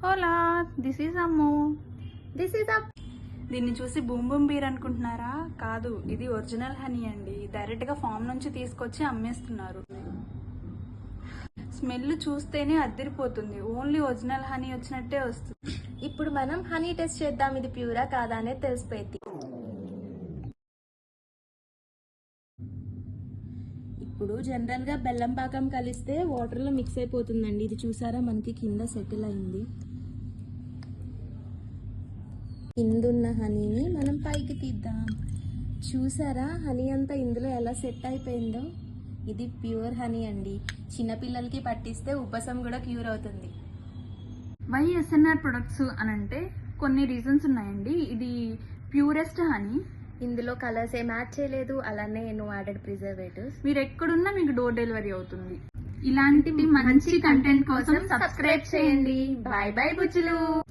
Hola, this is Ammu. This is up. దీన్ని చూసి boom boom beer అనుకుంటున్నారా? కాదు, ఇది ఒరిజినల్ హనీ అండి. డైరెక్ట్ గా ఫామ్ నుంచి తీసుకొచ్చి అమ్మేస్తున్నారు. స్మెల్ చూస్తేనే అద్దరిపోతుంది. ఓన్లీ ఒరిజినల్ హనీ వచ్చినట్టే వస్తుంది. ఇప్పుడు మనం హనీ టెస్ట్ చేద్దాం, ఇది ప్యూరా కాదా అనేది తెలిసిపోయింది. ఇప్పుడు జనరల్ గా బెల్లం పాకం కలిస్తే వాటర్ లో మిక్స్ అయిపోతుందండి. ఇది చూసారా, మనకి కింద సెటిల్ అయింది. కిందున్న హనీని మనం పైకి తీద్దాం. చూసారా, హనీ అంతా ఇందులో ఎలా సెట్ అయిపోయిందో. ఇది ప్యూర్ హనీ అండి. చిన్నపిల్లలకి పట్టిస్తే ఉపశం కూడా క్యూర్ అవుతుంది. వై ఎస్ఎన్ఆర్ ప్రొడక్ట్స్ అనంటే కొన్ని రీజన్స్ ఉన్నాయండి. ఇది ప్యూరెస్ట్ హనీ. ఇందులో కలర్స్ ఏం యాడ్ చేయలేదు, అలానే నో యాడెడ్ ప్రిజర్వేటివ్స్. మీరు ఎక్కడున్నా మీకు డోర్ డెలివరీ అవుతుంది. ఇలాంటి మంచి కంటెంట్ కోసం సబ్స్క్రైబ్ చేయండి. Bye bye బుజ్జులు.